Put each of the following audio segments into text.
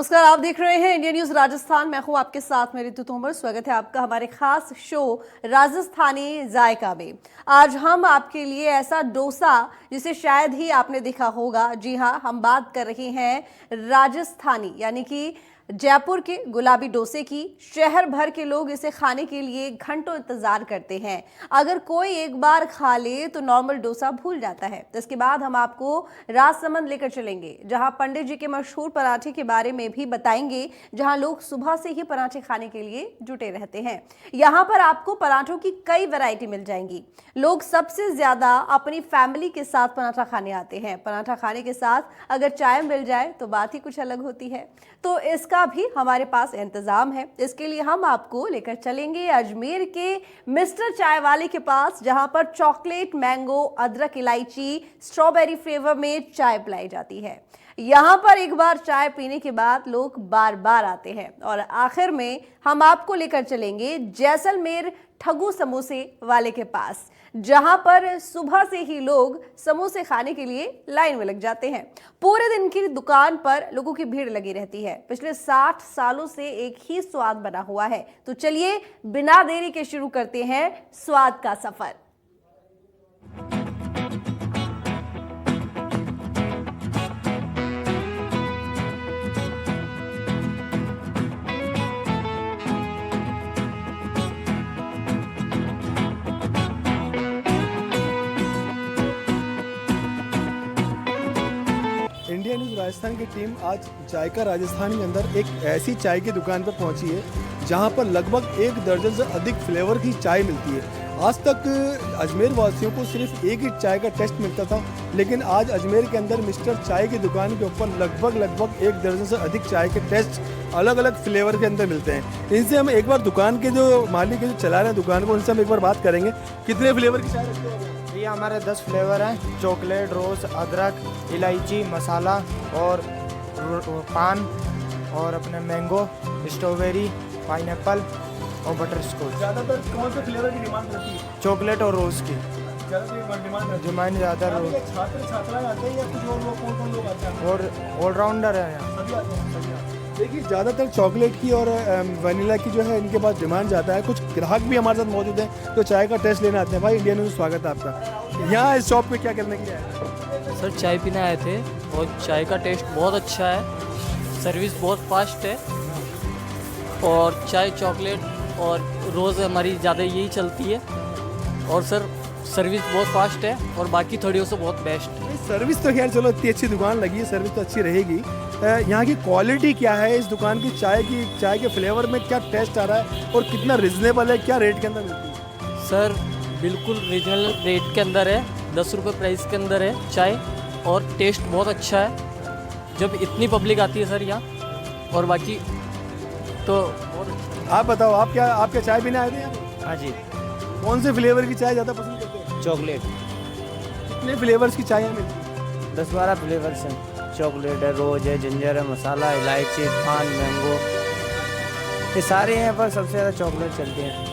नमस्कार, आप देख रहे हैं इंडिया न्यूज राजस्थान। मैं हूं आपके साथ में ऋतु तोमर। स्वागत है आपका हमारे खास शो राजस्थानी जायका में। आज हम आपके लिए ऐसा डोसा जिसे शायद ही आपने देखा होगा। जी हां, हम बात कर रहे हैं राजस्थानी यानी कि जयपुर के गुलाबी डोसे की। शहर भर के लोग इसे खाने के लिए घंटों इंतजार करते हैं। अगर कोई एक बार खा ले तो नॉर्मल डोसा भूल जाता है। तो इसके बाद हम आपको राजसमंद लेकर चलेंगे, जहां पंडित जी के मशहूर पराठे के बारे में भी बताएंगे, जहां लोग सुबह से ही पराठे खाने के लिए जुटे रहते हैं। यहां पर आपको पराठों की कई वैरायटी मिल जाएंगी। लोग सबसे ज्यादा अपनी फैमिली के साथ पराठा खाने आते हैं। पराठा खाने के साथ अगर चाय मिल जाए तो बात ही कुछ अलग होती है। तो इसका भी हमारे पास इंतजाम है। इसके लिए हम आपको लेकर चलेंगे अजमेर के मिस्टर चाय वाले के पास, जहां पर चॉकलेट, मैंगो, अदरक, इलायची, स्ट्रॉबेरी फ्लेवर में चाय पिलाई जाती है। यहां पर एक बार चाय पीने के बाद लोग बार बार आते हैं। और आखिर में हम आपको लेकर चलेंगे जैसलमेर ठगू समोसे वाले के पास, जहां पर सुबह से ही लोग समोसे खाने के लिए लाइन में लग जाते हैं। पूरे दिन की दुकान पर लोगों की भीड़ लगी रहती है। पिछले 60 सालों से एक ही स्वाद बना हुआ है। तो चलिए बिना देरी के शुरू करते हैं स्वाद का सफर। इंडिया न्यूज़ राजस्थान की टीम आज जायका राजस्थान के अंदर एक ऐसी चाय की दुकान पर पहुंची है जहां पर लगभग 1 दर्जन से अधिक फ्लेवर की चाय मिलती है। आज तक अजमेर वासियों को सिर्फ एक ही चाय का टेस्ट मिलता था, लेकिन आज अजमेर के अंदर मिस्टर चाय की दुकान के ऊपर लगभग 1 दर्जन से अधिक चाय के टेस्ट अलग अलग फ्लेवर के अंदर मिलते हैं। इनसे हम एक बार दुकान के जो मालिक है, जो चला रहे हैं दुकान को, उनसे हम एक बार बात करेंगे। कितने फ्लेवर की चाय रखते हैं? ये हमारे 10 फ्लेवर हैं। चॉकलेट, रोज़, अदरक, इलायची, मसाला और पान और अपने मैंगो, स्ट्रॉबेरी, पाइनएप्पल और बटर स्कॉच। ज़्यादातर कौन से फ्लेवर की डिमांड रहती है? चॉकलेट और रोज़ की डिमांड ज़्यादा रोज़। छात्र छात्राएं आते हैं या कुछ और लोग, कौन लोग आते हैं? और ऑलराउंडर है यहाँ। सभी आते हैं। देखिए, ज़्यादातर चॉकलेट की और वनीला की जो है इनके पास डिमांड ज़्यादा है। कुछ ग्राहक भी हमारे साथ मौजूद हैं तो चाय का टेस्ट लेने आते हैं। भाई, इंडिया न्यूज़ स्वागत है आपका। यहाँ इस शॉप पे क्या करने के लिए आए हैं? सर, चाय पीने आए थे और चाय का टेस्ट बहुत अच्छा है। सर्विस बहुत फास्ट है और चाय, चॉकलेट और रोज़ हमारी ज़्यादा यही चलती है। और सर, सर्विस बहुत फास्ट है और बाकी थोड़ियों से बहुत बेस्ट है। सर्विस तो खैर चलो, इतनी अच्छी दुकान लगी है, सर्विस तो अच्छी रहेगी। यहाँ की क्वालिटी क्या है? इस दुकान की चाय के फ्लेवर में क्या टेस्ट आ रहा है और कितना रिजनेबल है? क्या रेट के अंदर मिलती है? सर, बिल्कुल रीजनल रेट के अंदर है। 10 रुपये प्राइस के अंदर है चाय और टेस्ट बहुत अच्छा है जब इतनी पब्लिक आती है सर यहाँ। और बाकी तो आप बताओ, आप क्या चाय पीने आए थे यहाँ? हाँ जी। कौन से फ्लेवर की चाय ज़्यादा पसंद करते हैं? चॉकलेट। कितने फ्लेवर्स की चाय यहाँ मिलती है? 10-12 फ्लेवर्स हैं। चॉकलेट है, रोज़ है, जिंजर है, मसाला, इलायची, पान, मैंगो, ये सारे यहाँ पर सबसे ज़्यादा चॉकलेट चलती हैं।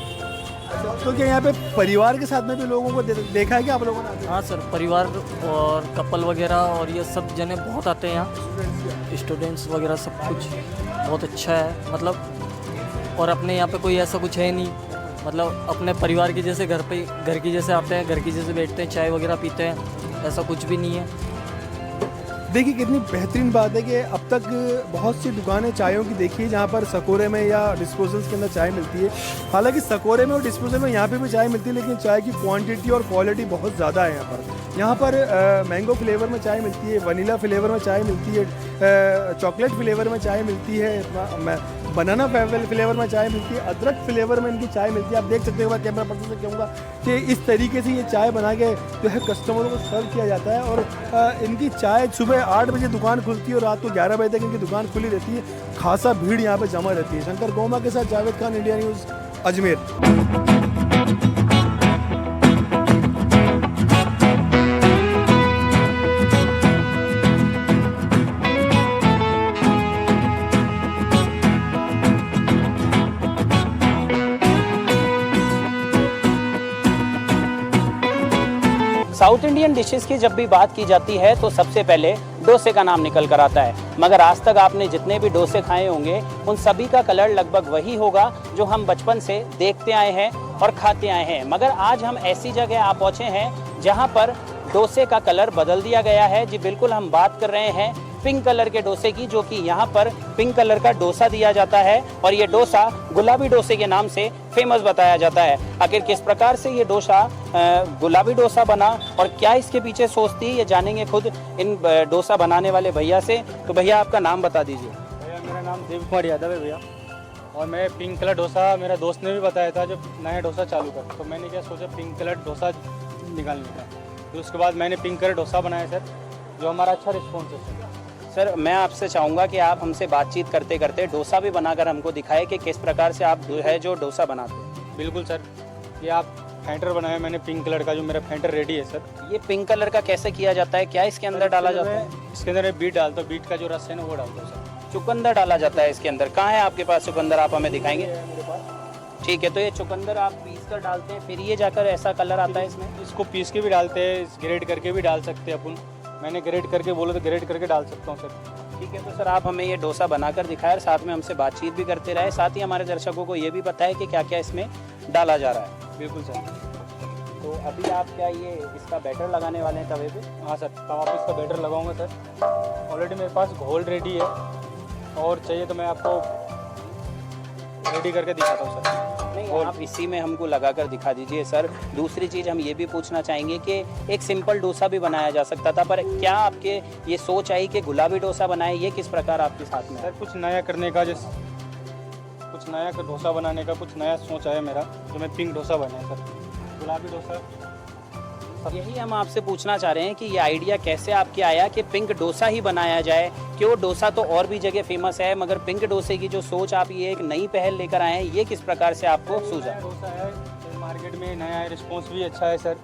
अच्छा, तो क्या यहाँ पे परिवार के साथ में भी लोगों को देखा है कि आप लोगों ने? हाँ सर, परिवार और कपल वगैरह और ये सब जने बहुत आते हैं यहाँ। स्टूडेंट्स वगैरह सब कुछ बहुत अच्छा है मतलब। और अपने यहाँ पे कोई ऐसा कुछ है नहीं, मतलब अपने परिवार के जैसे घर की जैसे आते हैं, घर की जैसे बैठते हैं, चाय वगैरह पीते हैं, ऐसा कुछ भी नहीं है। देखिए, कितनी बेहतरीन बात है कि अब तक बहुत सी दुकानें चायों की देखी है जहाँ पर सकोरे में या डिस्पोजल्स के अंदर चाय मिलती है। हालांकि सकोरे में और डिस्पोजल में यहाँ पे भी चाय मिलती है, लेकिन चाय की क्वांटिटी और क्वालिटी बहुत ज़्यादा है यहाँ पर मैंगो फ्लेवर में चाय मिलती है, वनीला फ्लेवर में चाय मिलती है, चॉकलेट फ्लेवर में चाय मिलती है, बनाना फ्लेवर में चाय मिलती है, अदरक फ्लेवर में इनकी चाय मिलती है। आप देख सकते हो, कैमरा पर्सन से कहूँगा कि इस तरीके से ये चाय बना के जो है कस्टमरों को सर्व किया जाता है। और इनकी चाय सुबह 8 बजे दुकान खुलती है और रात को 11 बजे तक इनकी दुकान खुली रहती है। खासा भीड़ यहाँ पे जमा रहती है। शंकर गोमा के साथ Javed Khan, India news, Ajmer. South Indian dishes की जब भी बात की जाती है तो सबसे पहले डोसे का नाम निकल कर आता है। मगर आज तक आपने जितने भी डोसे खाए होंगे उन सभी का कलर लगभग वही होगा जो हम बचपन से देखते आए हैं और खाते आए हैं। मगर आज हम ऐसी जगह आ पहुँचे हैं जहाँ पर डोसे का कलर बदल दिया गया है। जी बिल्कुल, हम बात कर रहे हैं पिंक कलर के डोसे की, जो कि यहाँ पर पिंक कलर का डोसा दिया जाता है और ये डोसा गुलाबी डोसे के नाम से फेमस बताया जाता है। आखिर किस प्रकार से ये डोसा गुलाबी डोसा बना और क्या इसके पीछे सोच थी, ये जानेंगे खुद इन डोसा बनाने वाले भैया से। तो भैया आपका नाम बता दीजिए। भैया मेरा नाम देव कुमार यादव है भैया, और मैं पिंक कलर डोसा मेरा दोस्त ने भी बताया था जब नया डोसा चालू कर, तो मैंने क्या सोचा पिंक कलर डोसा निकालने का। तो उसके बाद मैंने पिंक कलर डोसा बनाया सर, जो हमारा अच्छा रिस्पॉन्स है सर। मैं आपसे चाहूँगा कि आप हमसे बातचीत करते करते डोसा भी बनाकर हमको दिखाए कि किस प्रकार से आप है जो डोसा बनाते हैं। बिल्कुल सर, ये आप फेंटर बनाया मैंने पिंक कलर का, जो मेरा फेंटर रेडी है सर। ये पिंक कलर का कैसे किया जाता है, क्या इसके अंदर डाला जाता है? इसके अंदर बीट डालता हूँ, बीट का जो रस है ना वो डालता हूँ सर। चुकंदर डाला जाता है इसके अंदर। कहाँ है आपके पास चुकंदर, आप हमें दिखाएंगे? ठीक है, तो ये चुकंदर आप पीस कर डालते हैं, फिर ये जाकर ऐसा कलर आता है इसमें? इसको पीस के भी डालते हैं, ग्रेड करके भी डाल सकते हैं अपन। मैंने ग्रेड करके बोला तो ग्रेड करके डाल सकता हूँ सर। ठीक है, तो सर आप हमें ये डोसा बनाकर दिखाएं और साथ में हमसे बातचीत भी करते रहे, साथ ही हमारे दर्शकों को ये भी बताएं कि क्या क्या इसमें डाला जा रहा है। बिल्कुल सर। तो अभी आप क्या ये इसका बैटर लगाने वाले हैं तवे पे? हाँ सर, तवा पे इसका बैटर लगाऊंगा सर। ऑलरेडी मेरे पास घोल रेडी है, और चाहिए तो मैं आपको रेडी करके दिखाता हूँ सर। नहीं, आप इसी में हमको लगाकर दिखा दीजिए सर। दूसरी चीज़ हम ये भी पूछना चाहेंगे कि एक सिंपल डोसा भी बनाया जा सकता था, पर क्या आपके ये सोच आई कि गुलाबी डोसा बनाए, ये किस प्रकार आपके साथ में? सर कुछ नया करने का, जैसे कुछ नया डोसा बनाने का कुछ नया सोच आया मेरा, जो मैं पिंक डोसा बनाया सर, गुलाबी डोसा। यही हम आपसे पूछना चाह रहे हैं कि ये आइडिया कैसे आपके आया कि पिंक डोसा ही बनाया जाए, कि वो डोसा तो और भी जगह फेमस है, मगर पिंक डोसे की जो सोच आप ये एक नई पहल लेकर आए हैं, ये किस प्रकार से आपको सूझा? डोसा है मार्केट में नया है, रिस्पॉन्स भी अच्छा है सर।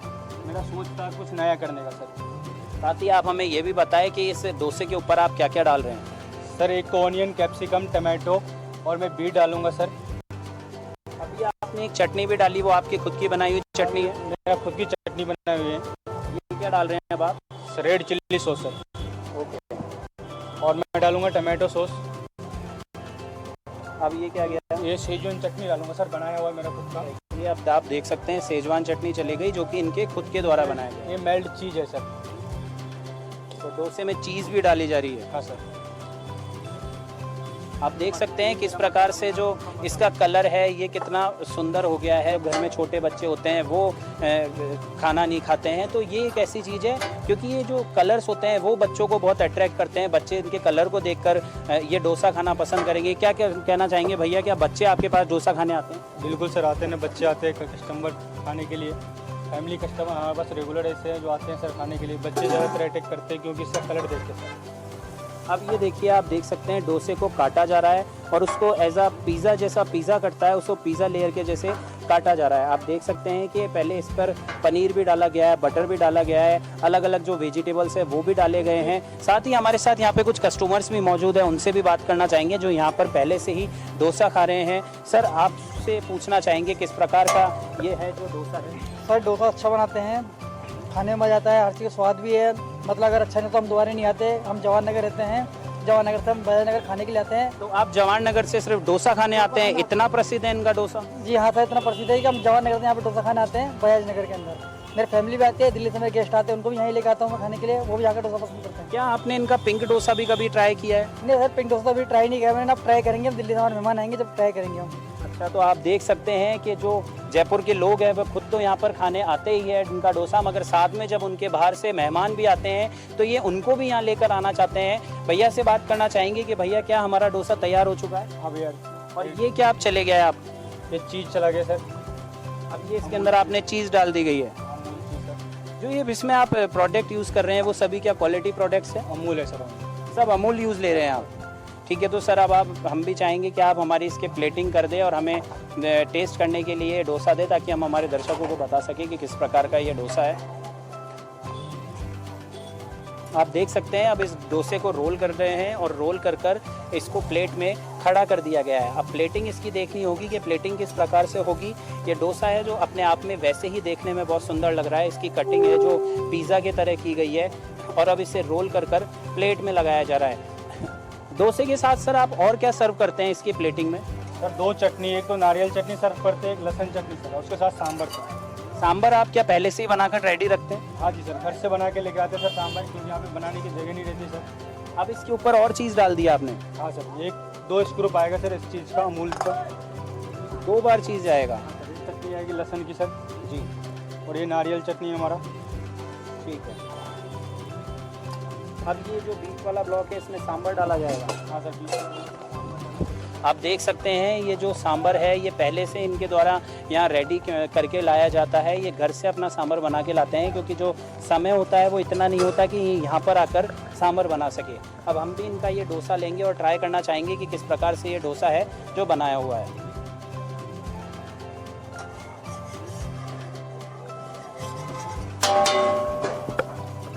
मेरा सोच था कुछ नया करने का सर। साथ ही आप हमें ये भी बताएं कि इस डोसे के ऊपर आप क्या क्या डाल रहे हैं? सर एक ऑनियन, कैप्सिकम, टमाटो और मैं बीट डालूंगा सर। अभी आपने एक चटनी भी डाली, वो आपकी खुद की बनाई हुई चटनी है? मेरा खुद की चटनी बनाई हुई है। ये क्या डाल रहे हैं अब आप? Red chilli sauce sir. Okay, और मैं डालूंगा टमाटो सॉस। अब ये क्या गया? ये शेजवान चटनी डालूंगा सर, बनाया हुआ है मेरा खुद का। ये अब आप देख सकते हैं सेजवान चटनी चली गई, जो कि इनके खुद के द्वारा बनाया गया। ये मेल्ट चीज़ है सर। तो डोसे में चीज़ भी डाली जा रही है। हाँ सर। आप देख सकते हैं किस प्रकार से जो इसका कलर है ये कितना सुंदर हो गया है। घर में छोटे बच्चे होते हैं वो खाना नहीं खाते हैं, तो ये एक ऐसी चीज़ है, क्योंकि ये जो कलर्स होते हैं वो बच्चों को बहुत अट्रैक्ट करते हैं। बच्चे इनके कलर को देखकर ये डोसा खाना पसंद करेंगे। क्या क्या कहना चाहेंगे भैया, क्या बच्चे आपके पास डोसा खाने आते हैं? बिल्कुल सर, आते हैं, बच्चे आते हैं कस्टमर खाने के लिए। फैमिली कस्टमर हमारे पास रेगुलर ऐसे हैं जो आते हैं सर खाने के लिए। बच्चे ज़्यादातर अटैक करते हैं क्योंकि इसका कलर देखते हैं सर। अब ये देखिए, आप देख सकते हैं डोसे को काटा जा रहा है और उसको एज अ पिज़्ज़ा जैसा पिज़्ज़ा कटता है उसको पिज़्ज़ा लेयर के जैसे काटा जा रहा है। आप देख सकते हैं कि पहले इस पर पनीर भी डाला गया है, बटर भी डाला गया है, अलग अलग जो वेजिटेबल्स है वो भी डाले गए हैं। साथ ही हमारे साथ यहाँ पे कुछ कस्टमर्स भी मौजूद हैं, उनसे भी बात करना चाहेंगे जो यहाँ पर पहले से ही डोसा खा रहे हैं। सर आपसे पूछना चाहेंगे किस प्रकार का ये है जो डोसा है? सर डोसा अच्छा बनाते हैं, खाने में मज़ा आता है, हर चीज़ का स्वाद भी है। मतलब अगर अच्छा नहीं तो हम दोबारा नहीं आते। हम जवाहर नगर रहते हैं, जवाहर नगर से हम बजाज नगर खाने के लिए आते हैं। तो आप जवाहर नगर से सिर्फ डोसा खाने आते हैं? इतना प्रसिद्ध है इनका डोसा? जी हाँ सर, इतना प्रसिद्ध है कि हम जवाहर नगर से यहाँ पे डोसा खाने आते हैं बजाज नगर के अंदर। मेरी फैमिली भी आती है, दिल्ली से मेरे गेस्ट आते हैं, उनको भी यहीं लेकर आता हूँ मैं खाने के लिए, वो भी यहाँ का डोसा पसंद करते हैं। क्या आपने इनका पिंक डोसा भी कभी ट्राई किया है? नहीं सर, पिंक डोसा अभी ट्राई नहीं किया मैंने, अब ट्राई करेंगे। हम दिल्ली से हमारे मेहमान आएंगे जब ट्राई करेंगे हम। अच्छा, तो आप देख सकते हैं कि जो जयपुर के लोग हैं वो खुद तो यहाँ पर खाने आते ही है इनका डोसा, मगर साथ में जब उनके बाहर से मेहमान भी आते हैं तो ये उनको भी यहाँ लेकर आना चाहते हैं। भैया से बात करना चाहेंगे कि भैया क्या हमारा डोसा तैयार हो चुका है? हाँ भैया। और ये क्या आप चले गए आप? ये चीज़ चला गया सर। अब ये इसके अंदर आपने चीज़ डाल दी गई है। जो ये इसमें आप प्रोडक्ट यूज़ कर रहे हैं वो सभी क्या क्वालिटी प्रोडक्ट्स हैं? अमूल है सर। सब अमूल यूज़ ले रहे हैं आप? ठीक है, तो सर अब आप हम भी चाहेंगे कि आप हमारी इसके प्लेटिंग कर दें और हमें टेस्ट करने के लिए डोसा दें, ताकि हम हमारे दर्शकों को बता सकें कि किस प्रकार का ये डोसा है। आप देख सकते हैं अब इस डोसे को रोल कर रहे हैं और रोल कर कर इसको प्लेट में खड़ा कर दिया गया है। अब प्लेटिंग इसकी देखनी होगी कि प्लेटिंग किस प्रकार से होगी। ये डोसा है जो अपने आप में वैसे ही देखने में बहुत सुंदर लग रहा है। इसकी कटिंग है जो पिज़्ज़ा की तरह की गई है और अब इसे रोल कर कर प्लेट में लगाया जा रहा है। डोसे के साथ सर आप और क्या सर्व करते हैं इसकी प्लेटिंग में? सर 2 चटनी, एक तो नारियल चटनी सर्व करते हैं, एक लहसुन चटनी सर, उसके साथ सांभर सर। सांभर आप क्या पहले से ही बनाकर रेडी रखते हैं? हाँ जी सर, घर से बना के लेके आते हैं सर सांभर, क्योंकि यहाँ पे बनाने की जगह नहीं रहती सर। अब इसके ऊपर और चीज़ डाल दिया आपने? हाँ सर, 1-2 स्क्रूप आएगा सर इस चीज़ का, अमूल का। 2 बार चीज़ जाएगा। ये चटनी आएगी लहसुन की सर जी, और ये नारियल चटनी है हमारा। ठीक है। अब ये जो बीच वाला ब्लॉक है इसमें सांभर डाला जाएगा। हाँ सर, आप देख सकते हैं ये जो सांभर है ये पहले से इनके द्वारा यहाँ रेडी करके लाया जाता है। ये घर से अपना सांभर बना के लाते हैं क्योंकि जो समय होता है वो इतना नहीं होता कि यहाँ पर आकर सांभर बना सके। अब हम भी इनका ये डोसा लेंगे और ट्राई करना चाहेंगे कि किस प्रकार से ये डोसा है जो बनाया हुआ है।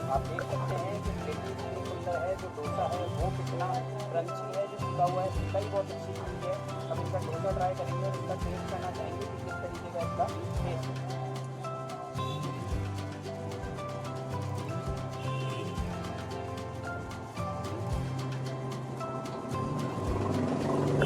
आप देख सकते हैं कि प्लेटिंग कितनी सुंदर है, जो डोसा है वो कितना क्रंची है, जो सीखा हुआ है सीखा ही बहुत अच्छी चीज़ है। अब इसका डोसा ट्राई करेंगे और इसका टेस्ट करना चाहेंगे कि किस तरीके का इसका टेस्ट है।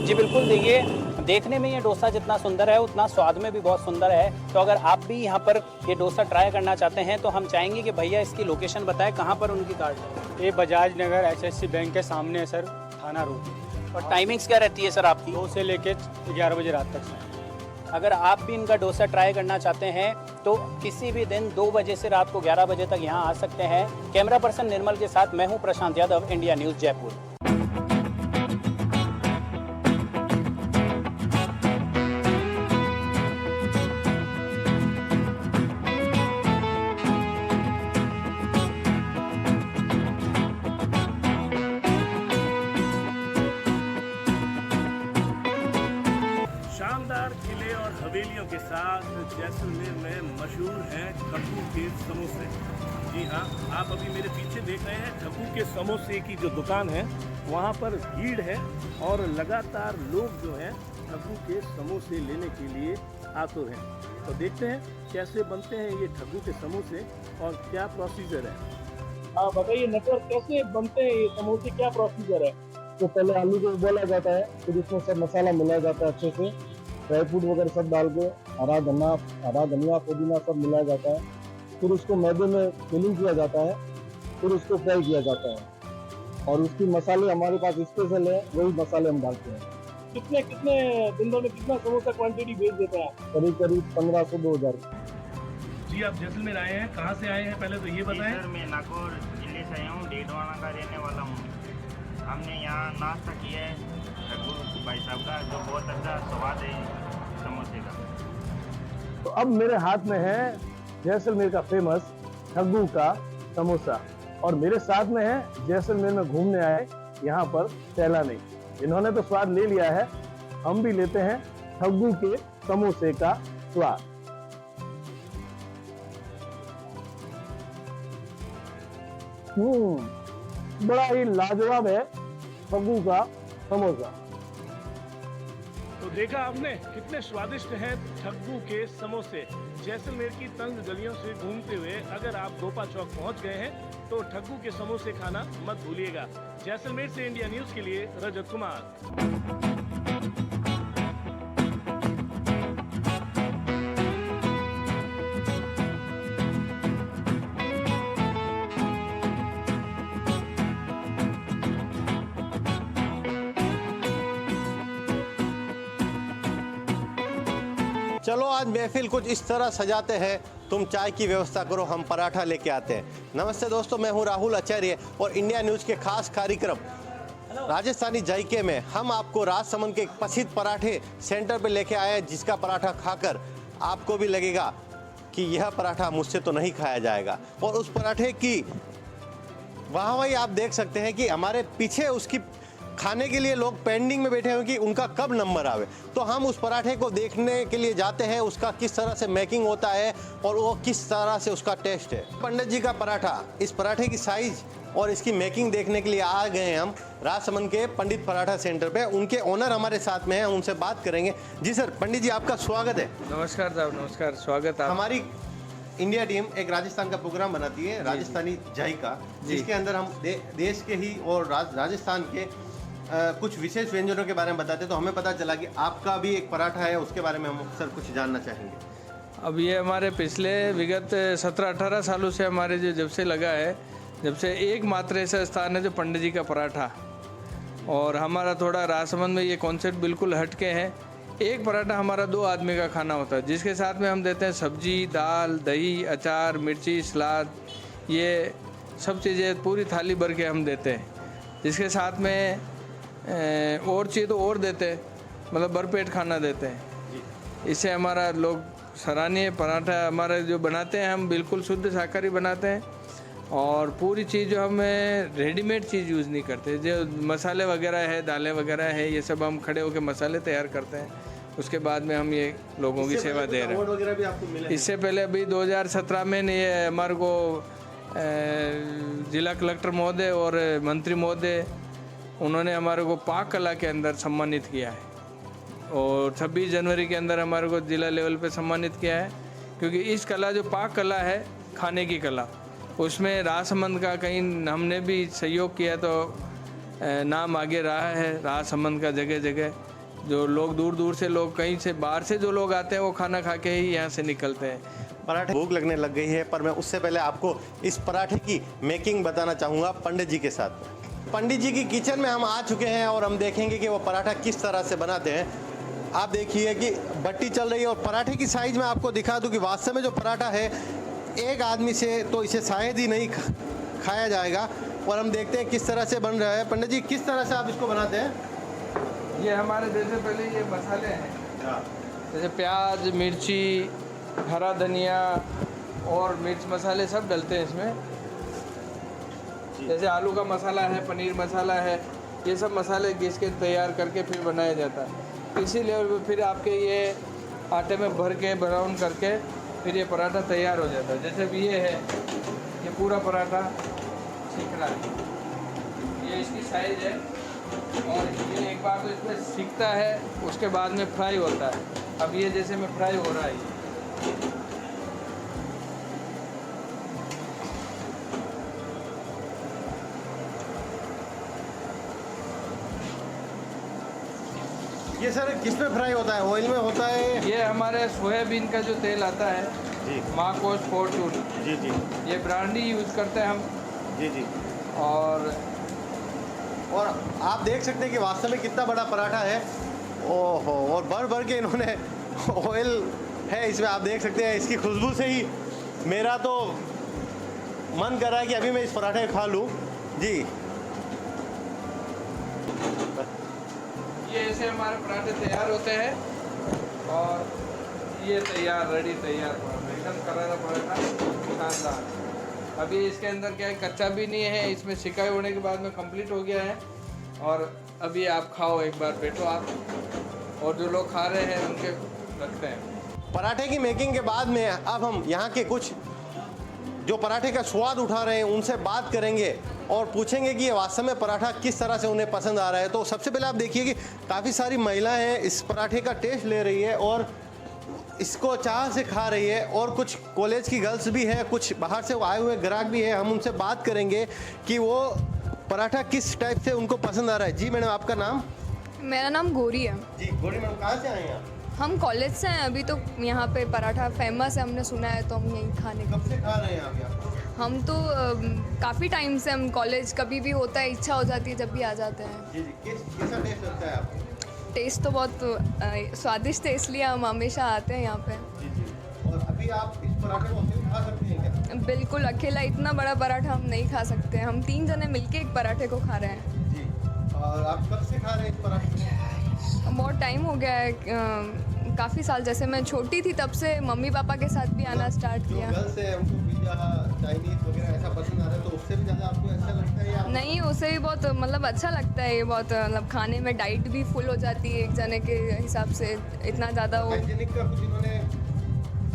जी बिल्कुल, देखिए देखने में ये डोसा जितना सुंदर है उतना स्वाद में भी बहुत सुंदर है। तो अगर आप भी यहाँ पर ये डोसा ट्राई करना चाहते हैं तो हम चाहेंगे कि भैया इसकी लोकेशन बताएं, कहाँ पर उनकी कार्ड है? ये बजाज नगर एसएससी बैंक के सामने है सर, थाना रोड। और टाइमिंग्स क्या रहती है सर आपकी? 2 से लेके 11 बजे रात तक सर। अगर आप भी इनका डोसा ट्राई करना चाहते हैं तो किसी भी दिन 2 बजे से रात को 11 बजे तक यहाँ आ सकते हैं। कैमरा पर्सन निर्मल के साथ मैं हूँ प्रशांत यादव, इंडिया न्यूज़ जयपुर। शानदार किले और हवेलियों के साथ जैसलमेर में मशहूर हैं ठग्गू के समोसे। जी हाँ, आप अभी मेरे पीछे देख रहे हैं ठग्गू के समोसे की जो दुकान है वहाँ पर भीड़ है और लगातार लोग जो हैं ठग्गू के समोसे लेने के लिए आतुर हैं। तो देखते हैं कैसे बनते हैं ये ठग्गू के समोसे और क्या प्रोसीजर है। हाँ बताइए नेटवर्क, कैसे बनते हैं ये समोसे, क्या प्रोसीजर है? तो पहले आलू को उबाला जाता है, फिर इसमें सब मसाला मिलाया जाता है अच्छे से, ड्राई फ्रूट वगैरह सब डाल के हरा धनिया पुदीना सब मिलाया जाता है। फिर उसको मैदे में फिलिंग किया जाता है, फिर उसको फ्राई किया जाता है और उसकी मसाले हमारे पास स्पेशल है, वही मसाले हम डालते हैं। कितने दिनों में कितना समोसा क्वांटिटी भेज देते हैं? करीब 1500-2000। जी आप जैसलमेर आए हैं, कहाँ से आए हैं पहले तो ये बताएं। सर मैं नागौर जिले से आया हूँ, डेढ़वाना का रहने वाला हूँ। हमने यहाँ नाश्ता किया है ठग्गू भाई साहब का, जो बहुत अच्छा स्वाद है समोसे का। तो अब मेरे हाथ में है जैसलमेर का फेमस ठग्गू का समोसा और मेरे साथ में है जैसलमेर में घूमने आए यहाँ पर सैलानी। इन्होंने तो स्वाद ले लिया है, हम भी लेते हैं ठग्गू के समोसे का स्वाद। बड़ा ही लाजवाब है ठग्गू का समोसा। तो देखा आपने कितने स्वादिष्ट हैं ठग्गू के समोसे। जैसलमेर की तंग गलियों से घूमते हुए अगर आप गोपा चौक पहुंच गए हैं तो ठग्गू के समोसे खाना मत भूलिएगा। जैसलमेर से इंडिया न्यूज़ के लिए रजत कुमार। चलो आज महफिल कुछ इस तरह सजाते हैं, तुम चाय की व्यवस्था करो, हम पराठा लेके आते हैं। नमस्ते दोस्तों, मैं हूं राहुल आचार्य और इंडिया न्यूज़ के खास कार्यक्रम राजस्थानी जायके में हम आपको राजसमंद के एक प्रसिद्ध पराठे सेंटर पे लेके आए हैं, जिसका पराठा खाकर आपको भी लगेगा कि यह पराठा मुझसे तो नहीं खाया जाएगा। और उस पराठे की वही आप देख सकते हैं कि हमारे पीछे उसकी खाने के लिए लोग पेंडिंग में बैठे हुए कि उनका कब नंबर आवे। तो हम उस पराठे को देखने के लिए जाते हैं, उसका किस तरह से मेकिंग होता है और वो किस तरह से उसका टेस्ट है। पंडित जी का पराठा, इस पराठे की साइज और इसकी मेकिंग देखने के लिए आ गए हैं हम राजसमंद के पंडित पराठा सेंटर पे। उनके ओनर हमारे साथ में हैं, उनसे बात करेंगे। जी सर, पंडित जी आपका स्वागत है। नमस्कार साहब, नमस्कार, स्वागत है। हमारी इंडिया टीम एक राजस्थान का प्रोग्राम बनाती है, राजस्थानी जायका, जिसके अंदर हम देश के ही और राजस्थान के कुछ विशेष व्यंजनों के बारे में बताते हैं। तो हमें पता चला कि आपका भी एक पराठा है, उसके बारे में हम सर कुछ जानना चाहेंगे। अब ये हमारे पिछले विगत 17-18 सालों से हमारे जब से लगा है, जब से एकमात्र ऐसा स्थान है जो पंडित जी का पराठा, और हमारा थोड़ा राजसमंद में ये कॉन्सेप्ट बिल्कुल हटके है। एक पराठा हमारा 2 आदमी का खाना होता है, जिसके साथ में हम देते हैं सब्जी, दाल, दही, अचार, मिर्ची, सलाद, ये सब चीज़ें पूरी थाली भर के हम देते हैं। जिसके साथ में और चाहिए तो और देते हैं, मतलब भरपेट खाना देते हैं। इससे हमारा लोग सराहनीय पराठा हमारा जो बनाते हैं, हम बिल्कुल शुद्ध शाकाहारी बनाते हैं, और पूरी चीज़ जो हम रेडीमेड चीज़ यूज़ नहीं करते। जो मसाले वगैरह है, दालें वगैरह है, ये सब हम खड़े होकर मसाले तैयार करते हैं, उसके बाद में हम ये लोगों की सेवा दे रहे हैं। इससे पहले अभी 2017 में ये हमारे को जिला कलेक्टर महोदय और मंत्री महोदय, उन्होंने हमारे को पाक कला के अंदर सम्मानित किया है, और 26 जनवरी के अंदर हमारे को जिला लेवल पे सम्मानित किया है। क्योंकि इस कला जो पाक कला है, खाने की कला, उसमें राजसमंद का कहीं हमने भी सहयोग किया तो नाम आगे रहा है राजसमंद का। जगह जगह जो लोग दूर दूर से, लोग कहीं से बाहर से जो लोग आते हैं, वो खाना खा के ही यहाँ से निकलते हैं। पराठे भूख लगने लग गई है, पर मैं उससे पहले आपको इस पराठे की मेकिंग बताना चाहूँगा पंडित जी के साथ। पंडित जी की किचन में हम आ चुके हैं और हम देखेंगे कि वो पराठा किस तरह से बनाते हैं। आप देखिए कि भट्टी चल रही है, और पराठे की साइज़ मैं आपको दिखा दूं कि वास्तव में जो पराठा है, एक आदमी से तो इसे शायद ही नहीं खाया जाएगा। और हम देखते हैं किस तरह से बन रहा है। पंडित जी, किस तरह से आप इसको बनाते हैं? ये हमारे जैसे पहले ये मसाले हैं, जैसे प्याज, मिर्ची, हरा धनिया और मिर्च मसाले सब डलते हैं इसमें। जैसे आलू का मसाला है, पनीर मसाला है, ये सब मसाले घिस के तैयार करके फिर बनाया जाता है। इसी लेवल पे फिर आपके ये आटे में भर के ब्राउन करके फिर ये पराठा तैयार हो जाता है। जैसे भी ये है, ये पूरा पराठा सीख रहा है, ये इसकी साइज़ है, और ये एक बार तो इसमें सीखता है, उसके बाद में फ्राई होता है। अब ये जैसे में फ्राई हो रहा है, ये सर किस में फ्राई होता है? ऑयल में होता है? ये हमारे सोयाबीन का जो तेल आता है जी, माकोस फॉर्चून, जी जी, ये ब्रांडी यूज़ करते हैं हम। जी जी। और आप देख सकते हैं कि वास्तव में कितना बड़ा पराठा है। ओहो, और भर भर के इन्होंने ऑयल है इसमें, आप देख सकते हैं। इसकी खुशबू से ही मेरा तो मन कर रहा है कि अभी मैं इस पराठे को खा लूँ। जी, ये ऐसे हमारे पराठे तैयार होते हैं, और ये तैयार, रेडी तैयार पराठा, एकदम करारा पराठा, शानदार। अभी इसके अंदर क्या है, कच्चा भी नहीं है, इसमें सिकाई होने के बाद में कंप्लीट हो गया है। और अभी आप खाओ, एक बार बैठो आप, और जो लोग खा रहे हैं उनके रखते हैं। पराठे की मेकिंग के बाद में अब हम यहाँ के कुछ जो पराठे का स्वाद उठा रहे हैं उनसे बात करेंगे और पूछेंगे कि ये वास्तव में पराठा किस तरह से उन्हें पसंद आ रहा है। तो सबसे पहले आप देखिए कि काफ़ी सारी महिलाएं इस पराठे का टेस्ट ले रही है और इसको चाह से खा रही है, और कुछ कॉलेज की गर्ल्स भी है, कुछ बाहर से आए हुए ग्राहक भी है। हम उनसे बात करेंगे कि वो पराठा किस टाइप से उनको पसंद आ रहा है। जी मैडम, आपका नाम? मेरा नाम गौरी है। जी गौरी मैडम, कहाँ से आए हैं आप? हम कॉलेज से हैं अभी। तो यहाँ पे पराठा फेमस है, हमने सुना है, तो हम यहीं खाने कब से खा रहे हैं आप यहाँ? हम तो काफ़ी टाइम से, हम कॉलेज कभी भी होता है, इच्छा हो जाती है, जब भी आ जाते हैं। जी जी, कैसा टेस्ट लगता है आपको? टेस्ट तो बहुत स्वादिष्ट है, इसलिए हम हमेशा आते हैं यहाँ पे। जी जी। और अभी आप इस पराठे को अकेले खा सकते हैं क्या? बिल्कुल, अकेला इतना बड़ा पराठा हम नहीं खा सकते हैं। हम 3 जने मिलके एक पराठे को खा रहे हैं। जी। और आप कब से खा रहे हैं इस पराठे को? बहुत टाइम हो गया है, काफ़ी साल। जैसे मैं छोटी थी तब से मम्मी पापा के साथ भी आना स्टार्ट किया। गर्ल्स है, उनको पिज़्ज़ा, चाइनीज़ वगैरह ऐसा पसंद आ रहा है, तो उससे भी ज़्यादा आपको अच्छा लगता है या? नहीं, उसे भी बहुत मतलब अच्छा लगता है। ये बहुत मतलब खाने में डाइट भी फुल हो जाती है एक जने के हिसाब से, इतना ज़्यादा वो हाइजीनिक का कुछ इन्होंने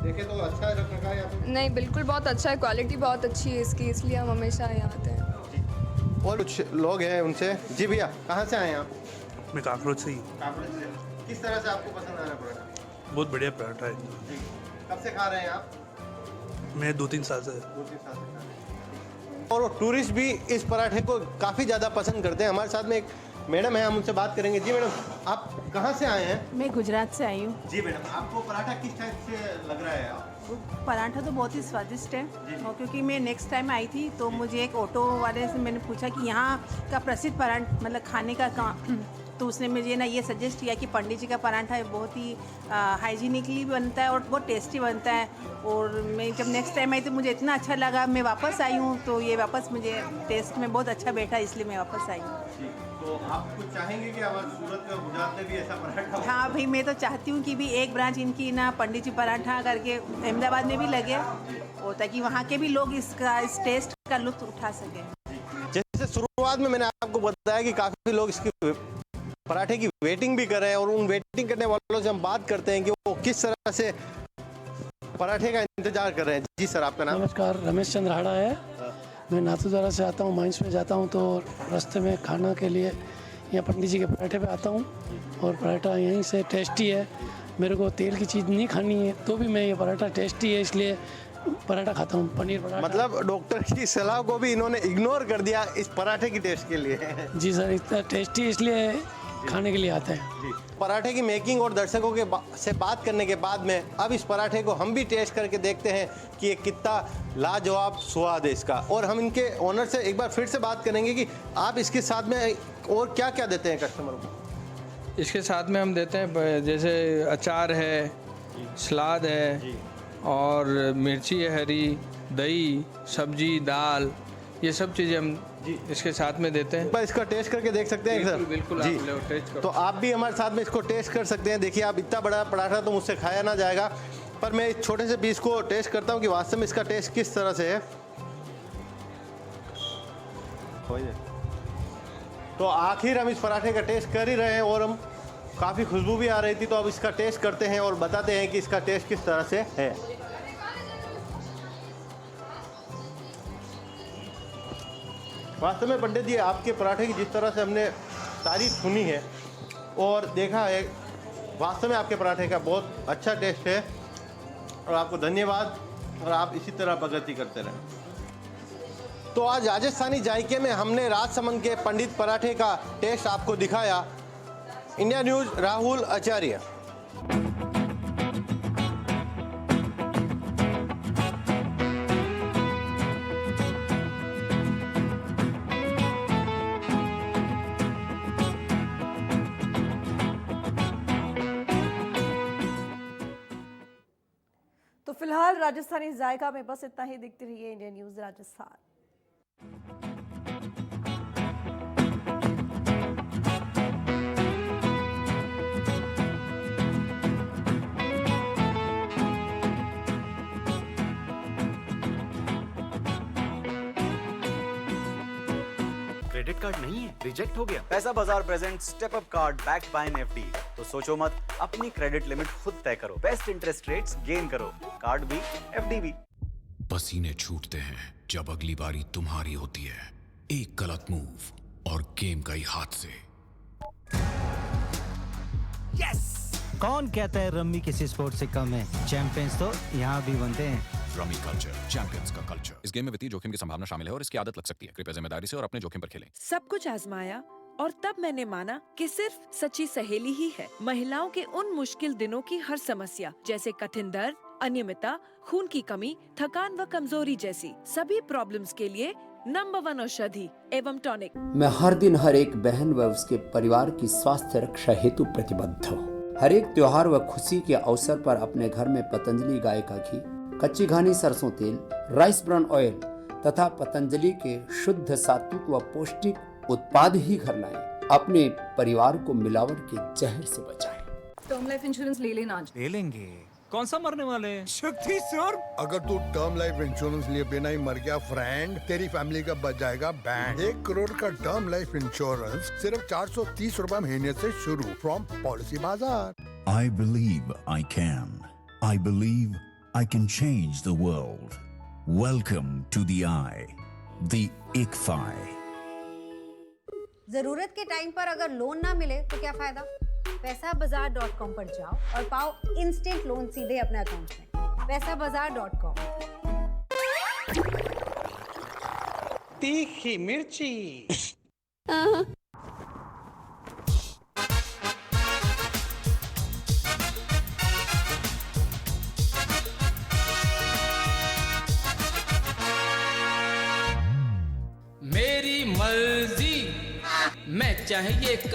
देखे तो अच्छा रख रखा है या फिर? नहीं, बिल्कुल बहुत अच्छा है, क्वालिटी बहुत अच्छी है इसकी, इसलिए हम हमेशा यहाँ आते हैं। और कुछ लोग हैं उनसे। जी भैया, कहाँ से आए हैं आप? मैं काकरोच से ही। किस तरह से आपको पसंद आ रहा है पराठा? बहुत बढ़िया पराठा है। जी, कब से खा रहे हैं आप? मैं 2-3 साल से। 2-3 साल से खा रहे हैं। और टूरिस्ट भी इस पराठे को काफ़ी ज़्यादा पसंद करते हैं। हमारे साथ में एक मैडम है, हम उनसे बात करेंगे। जी मैडम, आप कहाँ से आए हैं? मैं गुजरात से आई हूँ। जी मैडम, आपको पराठा किस टाइप से लग रहा है? पराठा तो बहुत ही स्वादिष्ट है, और क्योंकि मैं नेक्स्ट टाइम आई थी तो मुझे एक ऑटो वाले से मैंने पूछा कि यहाँ का प्रसिद्ध पराठा मतलब खाने का तो उसने मुझे ना ये सजेस्ट किया कि पंडित जी का पराठा है, बहुत ही हाइजीनिकली बनता है और बहुत टेस्टी बनता है। और मैं जब नेक्स्ट टाइम आई तो मुझे इतना अच्छा लगा, मैं वापस आई हूँ, तो ये वापस मुझे टेस्ट में बहुत अच्छा बैठा, इसलिए मैं वापस आई हूँ। तो आप कुछ चाहेंगे कि हमारे सूरत में, गुजरात में भी ऐसा पराठा हो? हाँ भाई, मैं तो चाहती हूँ कि भी एक ब्रांच इनकी ना पंडित जी पराठा करके अहमदाबाद में भी लगे, और ताकि वहाँ के भी लोग इस टेस्ट का लुत्फ उठा सकें। जैसे शुरुआत में मैंने आपको बताया कि काफ़ी लोग इसकी पराठे की वेटिंग भी कर रहे हैं, और उन वेटिंग करने वालों से हम बात करते हैं कि वो किस तरह से पराठे का इंतजार कर रहे हैं। जी सर, आपका नाम? नमस्कार, रमेश चंद्र हाड़ा है। मैं नाथद्वारा से आता हूँ, माइंस में जाता हूँ, तो रास्ते में खाना के लिए यहाँ पंडित जी के पराठे पे आता हूँ, और पराठा यहीं से टेस्टी है। मेरे को तेल की चीज़ नहीं खानी है, तो भी मैं ये पराठा टेस्टी है इसलिए पराठा खाता हूँ, पनीर पराठा। मतलब डॉक्टर की सलाह को भी इन्होंने इग्नोर कर दिया इस पराठे की टेस्ट के लिए। जी सर, इतना टेस्टी इसलिए खाने के लिए आते हैं। जी, पराठे की मेकिंग और दर्शकों के से बात करने के बाद में अब इस पराठे को हम भी टेस्ट करके देखते हैं कि ये कितना लाजवाब स्वाद है इसका। और हम इनके ओनर से एक बार फिर से बात करेंगे कि आप इसके साथ में और क्या क्या देते हैं कस्टमर को? इसके साथ में हम देते हैं जैसे अचार है, सलाद है, और मिर्ची है हरी, दही, सब्जी, दाल, ये सब चीज़ें हम इसके साथ में देते हैं। इसका टेस्ट करके देख सकते हैं सर? बिल्कुल जी, आप टेस्ट करो। तो आप भी हमारे साथ में इसको टेस्ट कर सकते हैं। देखिए, आप इतना बड़ा पराठा तो मुझसे खाया ना जाएगा, पर मैं इस छोटे से पीस को टेस्ट करता हूँ कि वास्तव में इसका टेस्ट किस तरह से है। तो आखिर हम इस पराठे का टेस्ट कर ही रहे हैं, और हम काफ़ी खुशबू भी आ रही थी, तो अब इसका टेस्ट करते हैं और बताते हैं कि इसका टेस्ट किस तरह से है। वास्तव में पंडित जी, आपके पराठे की जिस तरह से हमने तारीफ सुनी है और देखा है, वास्तव में आपके पराठे का बहुत अच्छा टेस्ट है, और आपको धन्यवाद, और आप इसी तरह प्रगति करते रहें। तो आज राजस्थानी जायके में हमने राजसमंद के पंडित पराठे का टेस्ट आपको दिखाया। इंडिया न्यूज़, राहुल आचार्य। तो फिलहाल राजस्थानी जायका में बस इतना ही। देखते रहिए India news Rajasthan. Credit card नहीं है, रिजेक्ट हो गया। Paisabazaar present step up card backed by an FD. तो सोचो मत, अपनी क्रेडिट लिमिट खुद तय करो, बेस्ट इंटरेस्ट रेट्स गेन करो, कार्ड भी एफडी भी। पसीने छूटते हैं जब अगली बारी तुम्हारी होती है। एक गलत मूव और गेम गई हाथ से। यस! कौन कहता है रम्मी किसी स्पोर्ट से कम है? चैंपियंस तो यहाँ भी बनते हैं। रमी कल्चर, चैंपियंस का कल्चर। इस गेम में वित्तीय जोखिम की संभावना शामिल है और इसकी आदत लग सकती है। कृपया जिम्मेदारी से और अपने जोखिम पर खेलें। सब कुछ आजमाया और तब मैंने माना कि सिर्फ सच्ची सहेली ही है महिलाओं के उन मुश्किल दिनों की हर समस्या, जैसे कठिन दर्द, अनियमितता, खून की कमी, थकान व कमजोरी जैसी सभी प्रॉब्लम्स के लिए नंबर 1 औषधि एवं टॉनिक। मैं हर दिन हर एक बहन व उसके परिवार की स्वास्थ्य रक्षा हेतु प्रतिबद्ध हूँ। हर एक त्योहार व खुशी के अवसर पर अपने घर में पतंजलि गाय का घी, कच्ची घानी सरसों तेल, राइस ब्रान ऑयल तथा पतंजलि के शुद्ध सात्विक व पौष्टिक उत्पाद ही घर लाएं। अपने परिवार को मिलावट के जहर से बचाएं। टर्म लाइफ इंश्योरेंस ले लेना आज। ले लेंगे। कौन सा मरने वाले हैं? शक्ति सर, अगर तू टर्म लाइफ इंश्योरेंस लिए बिना ही मर गया फ्रेंड, तेरी फैमिली का बच जाएगा बैंड। 1 करोड़ का टर्म लाइफ इंश्योरेंस सिर्फ 430 रुपए महीने से शुरू, फ्रॉम पॉलिसी बाजार। I believe I can. I believe I can change the world. Welcome to the I, the ICFI. जरूरत के टाइम पर अगर लोन ना मिले तो क्या फायदा? पैसाबाजार.com पर जाओ और पाओ इंस्टेंट लोन सीधे अपने अकाउंट में। पैसाबाजार.com। तीखी मिर्ची। मेरी मर्जी, मैं चाहिए